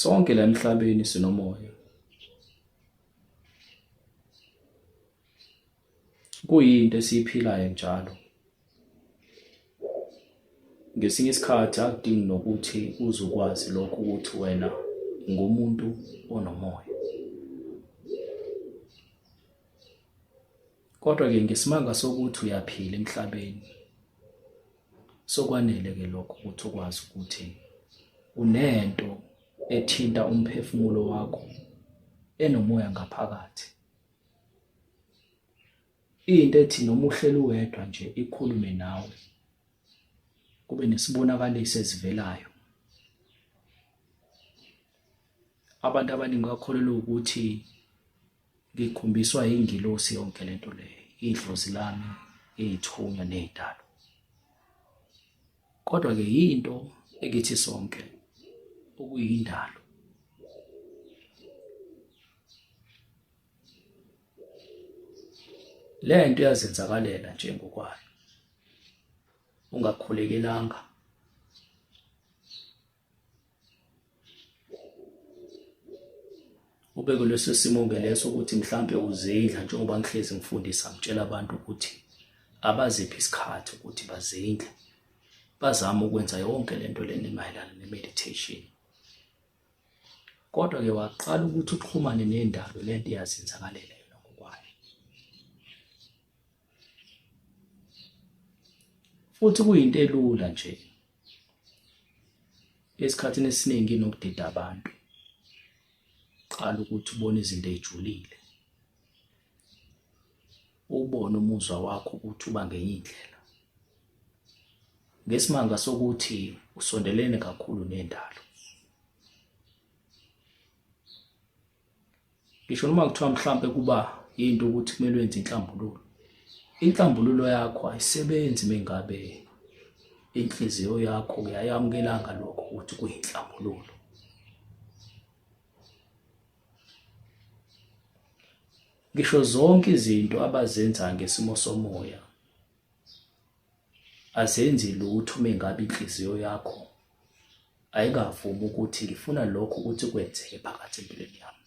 Sonke la emhlabeni sinomoya. Kuyinto esiyiphilayo njalo. Ngesinye isikhathi akudingi nokuthi uzukwazi lokho ukuthi wena ngumuntu onomoya. Kodwa-ke ngesimanga sokuthi uyaphila emhlabeni, sokwanele-ke lokho ukuthi ukwazi ukuthi unento ethinta umphefumulo wakho enomoya ngaphakathi. Into ethi noma uhleli uwedwa nje ikhulume nawe, kube nesibonakaliso esivelayo. Abantu abaningi bakholelwa ukuthi ngikhumbiswa yingilosi yonke lento leyo, idlozi lami, izithunywa nezidalwa. Kodwa-ke yinto ekithi sonke okuyindalo. Le nto iyazenzakalela nje ngokwayo, ungakhulekelanga. Ube kuleso simo ngeleso ukuthi mhlampe uzindla njengoba ngihlezi ngifundisa ngitshela abantu ukuthi abaziphi isikhathi ukuthi bazindle, bazama ukwenza yonke lento lena emayelana ne-meditation. Kodwa-ke waqala ukuthi uxhumane nendalo, lento iyazenzakalela yona ngokwayo. Futhi kuyinto elula nje esikhathini esiningi nokudida abantu. Qala ukuthi ubone izinto ezijulile, ubone umuzwa wakho ukuthi uba ngenye indlela, ngesimanga sokuthi usondelene kakhulu nendalo. Ngisho noma kuthiwa mhlampe kuba yinto ukuthi kumele wenze inhlambululo, inhlambululo yakho ayisebenzi mengabe inhliziyo yakho uyayamukelanga lokho ukuthi kuyinhlambululo. Ngisho zonke izinto abazenza ngesimo somoya azenzi lutho mengabe inhliziyo yakho ayikavumi ukuthi ngifuna lokho ukuthi kwenzeke phakathi empilweni yami.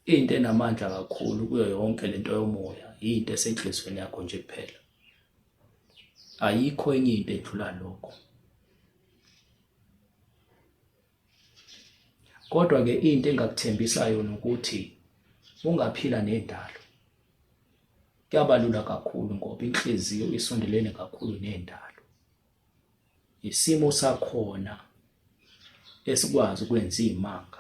Into enamandla kakhulu kuyo yonke lento yomoya yinto esenhlizweni yakho nje kuphela. Ayikho enye into edlula lokho. Kodwa-ke into engakuthembisa yona ukuthi ungaphila nendalo. Kuyabalula kakhulu ngoba inhliziyo isondelene kakhulu nendalo. Isimo sakhona esikwazi ukwenza izimanga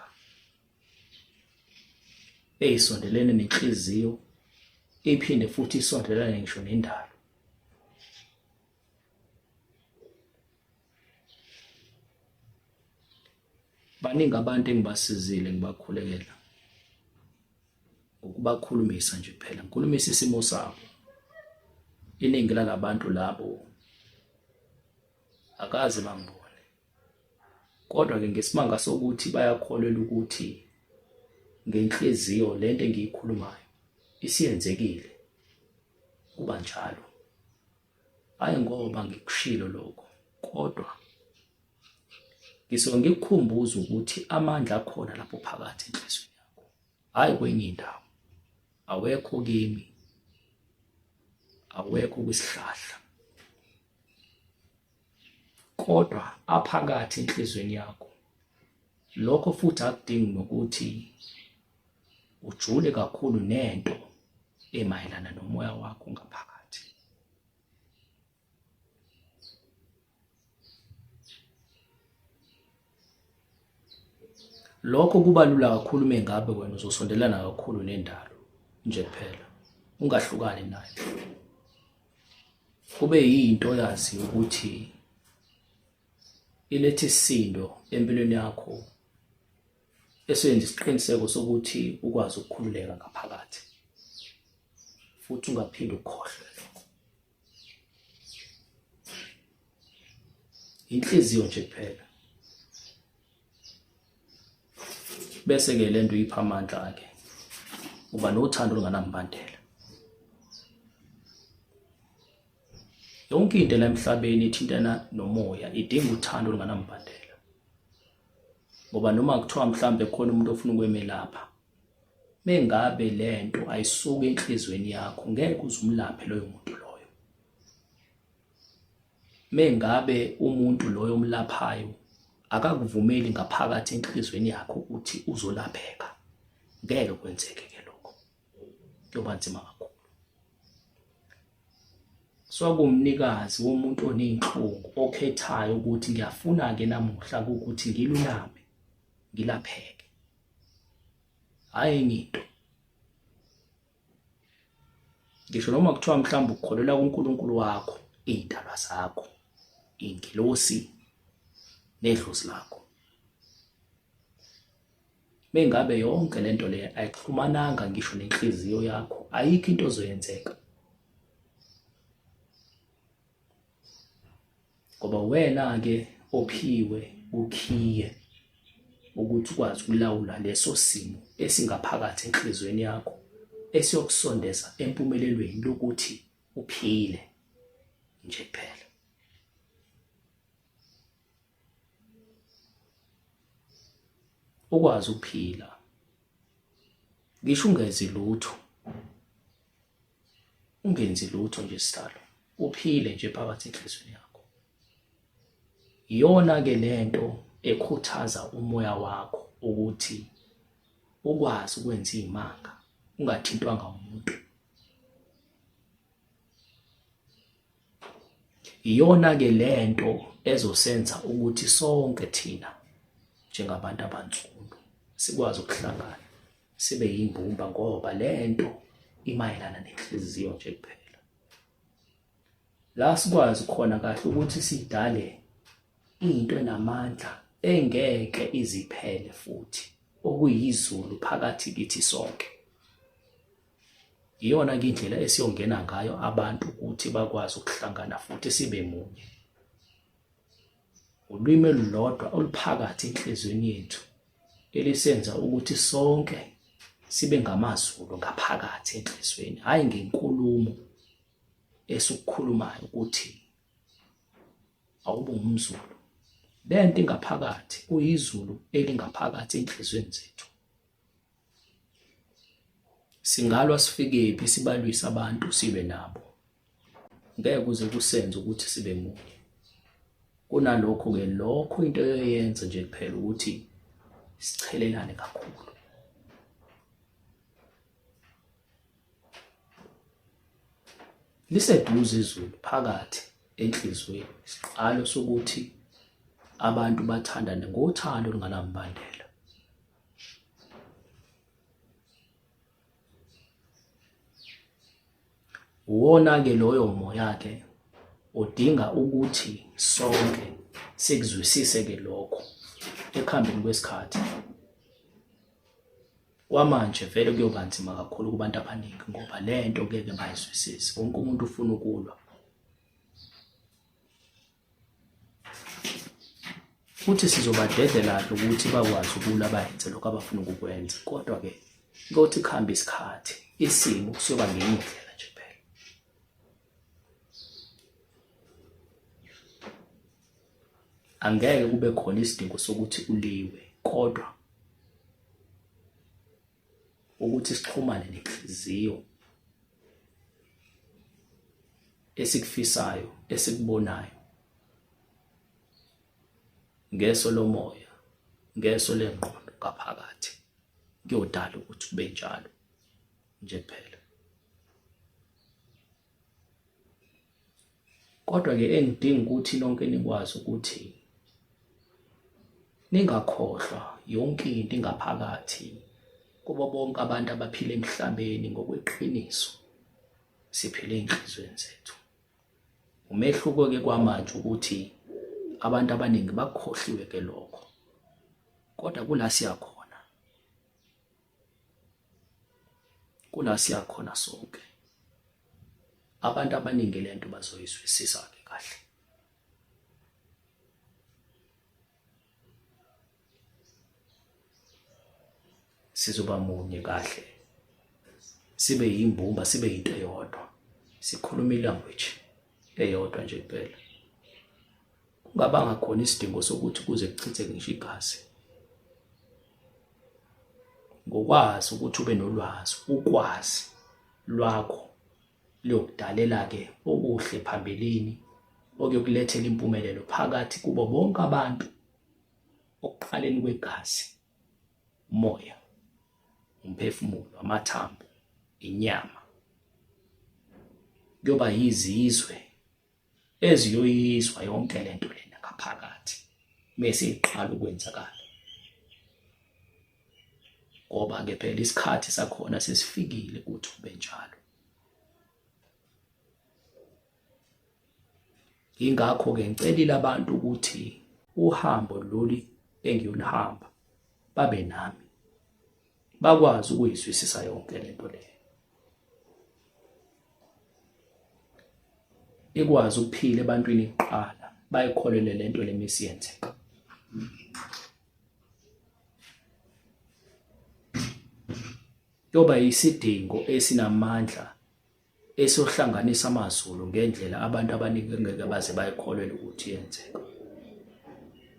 eyisondelene nenhliziyo, iphinde futhi isondelane ngisho nendalo. Baningi abantu engibasizile ngibakhulekela ukubakhulumisa nje kuphela, ngikhulumisa isimo sabo. Iningi lalabantu labo akaze bangibone, kodwa-ke ngesimanga sokuthi bayakholelwa ukuthi ngenhliziyo lento engiyikhulumayo isiyenzekile, kuba njalo. Hayi ngoba ngikushilo lokho, kodwa ngisuke ngikukhumbuza ukuthi amandla akhona lapho phakathi enhlizweni yakho, hayi kwenye indawo. Awekho kimi, awekho kwisihlahla, kodwa aphakathi enhlizweni yakho. Lokho futhi akudingi nokuthi ujule kakhulu nento emayelana nomoya wakho ngaphakathi. Lokho kuba lula kakhulu mengabe wena uzosondelana kakhulu nendalo nje kuphela, ungahlukani nayo. Kube yinto yazi ukuthi ilethe isisindo empilweni yakho, esenza isiqiniseko sokuthi ukwazi ukukhululeka ngaphakathi futhi ungaphindi ukhohlwe lokho. Inhliziyo nje kuphela. Bese-ke lento ipha amandla-ke, uba nothando olunganambandela. Yonke yonke into la emhlabeni ithintana nomoya idinga uthando olunganambandela. Ngoba noma kuthiwa mhlambe khona umuntu ofuna ukwemelapha, mengabe lento ayisuka enhlizweni yakho, ngeke uzumlaphe loyo muntu loyo. Mengabe umuntu loyo omlaphayo akakuvumeli ngaphakathi enhlizweni yakho ukuthi uzolapheka, ngeke kwenzeke ke lokho. Kuyoba nzima kakhulu. Sokumnikazi womuntu oneyinhlungu okhethayo ukuthi ngiyafuna-ke namuhla ukuthi ngilulame, ngilapheke. Hayi enye into. Ngisho noma kuthiwa mhlawumbe ukukholelwa kuNkulunkulu wakho, iy'ndalwa zakho, ingilosi nedlozi lakho. Mengabe yonke lento le ayixhumananga ngisho nenhliziyo yakho, ayikho into ozoyenzeka. Ngoba wena-ke ophiwe ukhiye ukuthi ukwazi ukulawula leso simo esingaphakathi enhlizweni yakho esiyokusondeza empumelelweni lokuthi uphile nje kuphela. Ukwazi ukuphila, ngisho ungenzi lutho, ungenzi lutho nje sitalo, uphile nje phakathi enhlizweni yakho. Iyona-ke lento ekhuthaza umoya wakho ukuthi ukwazi ukwenza iy'manga ungathintwanga umuntu. Iyona-ke lento ezosenza ukuthi sonke thina njengabantu abansundu sikwazi ukuhlangana sibe yimbumba, ngoba lento imayelana nenhliziyo nje kuphela. La sikwazi khona kahle ukuthi sidale into enamandla engeke iziphele futhi, okuyizulu phakathi kithi sonke. Iyona-ke indlela esiyongena ngayo abantu ukuthi bakwazi ukuhlangana futhi sibe munye. Ulwimi olulodwa oluphakathi enhlizweni yethu elisenza ukuthi sonke sibe ngamazulu ngaphakathi enhlizweni, hhayi ngenkulumo esikukhulumayo ukuthi awube umZulu. Lento ingaphakathi kuyizulu elingaphakathi enhlizweni zethu. Singalwa sifikephi sibalwise abantu sibe nabo, ngeke kuze kusenze ukuthi sibe munye. Kunalokho-ke lokho into eyenza nje kuphela ukuthi sichelelane kakhulu. Liseduze izulu phakathi enhlizweni, isiqalo sokuthi abantu bathandane ngothando olunganambandela. Uwona-ke loyo moya-ke udinga ukuthi sonke sikuzwisise-ke lokho ekuhambeni kwesikhathi. Kwamanje vele kuyoba nzima kakhulu kubantu abaningi ngoba lento ngeke bayizwisise. Wonke umuntu ufuna ukulwa. Futhi sizobadedela ukuthi bakwazi ukulwa bayenze lokho abafuna ukukwenza. Kodwa-ke kothi kuhamba isikhathi, isimo siyoba ngenye indlela nje phela. Angeke kube khona isidingo sokuthi uliwe, kodwa ukuthi sixhumane nenhliziyo esikufisayo, esikubonayo, ngeso lomoya, ngeso lengqondo ngaphakathi, kuyodala ukuthi kube njalo nje kuphela. Kodwa-ke engidinga ukuthi nonke nikwazi ukuthi ningakhohlwa yonke into ingaphakathi kubo bonke abantu abaphila emhlabeni ngokweqiniso. Siphile ey'nhlizweni zethu. Umehluko-ke kwamanje ukuthi abantu abaningi bakukhohliwe-ke lokho, kodwa kula siyakhona, kula siyakhona sonke. Abantu abaningi lento bazoyizwisisa-ke kahle. Sizoba munye kahle, sibe yimbumba, sibe yinto eyodwa, sikhuluma ilanguage eyodwa nje kuphela. Kungabanga khona isidingo sokuthi kuze kuchitheke ngisho igazi. Ngokwazi ukuthi ube nolwazi, ukwazi lwakho luyokudalela-ke okuhle phambilini okuyokulethela impumelelo phakathi kubo bonke abantu, okuqaleni kwegazi, umoya, umphefumulo, amathambo, inyama. Kuyoba yizizwe eziyoyizwa yonke lento lena ngaphakathi mase iqala ukwenzakala. Ngoba-ke phela isikhathi sakhona sesifikile ukuthi kube njalo. Yingakho-ke ngicelile abantu ukuthi uhambo lolu engiyolihamba babe nami, bakwazi ukuyizwisisa yonke lento le, ikwazi ukuphila ebantwini kuqala bayikholelwe lento le mesiyenzeka. Yoba isidingo esinamandla esohlanganisa amazulu ngendlela abantu abaningi engeke baze bayikholelwe ukuthi yenzeka.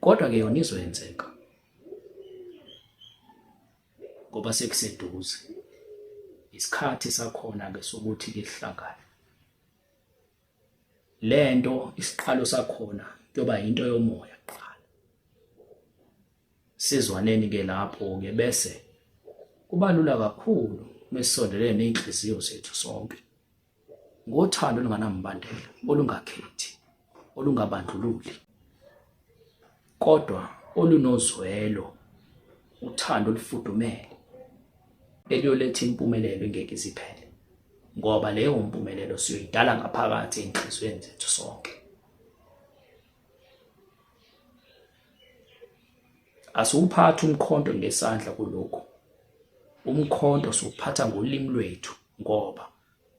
Kodwa-ke yona izoyenzeka ngoba sekuseduze isikhathi sakhona-ke sokuthi lihlangane. Lento isiqalo sakhona kuyoba into yomoya kuqala. Sizwaneni-ke lapho-ke bese kubalula kakhulu mesisondelene ney'nhliziyo zethu sonke ngothando olunganambandela, olungakhethi, olungabandlululi, kodwa olunozwelo, uthando olufudumele eliyoletha impumelelo engeke iziphele, ngoba leyo mpumelelo siyoyidala ngaphakathi ey'nhliziyweni zethu sonke. Asiwuphathe umkhonto ngesandla kulokhu. Umkhonto siwuphatha ngolimi lwethu, ngoba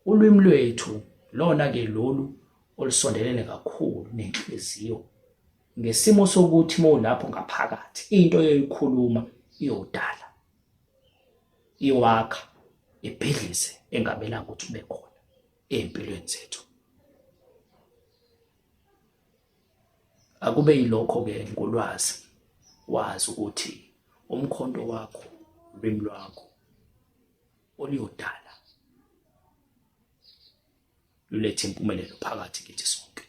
ulwimi lwethu lona-ke lolu olusondelene kakhulu nenhliziyo, ngesimo sokuthi mawulapho ngaphakathi into yoyikhuluma iyodala, iwakha, ibhidlize engabelanga ukuthi ube khona ey'mpilweni zethu. Akube yilokho-ke ngolwazi, wazi ukuthi umkhonto wakho, ulwimi lwakho oluyodala lulethe impumelelo phakathi kithi sonke.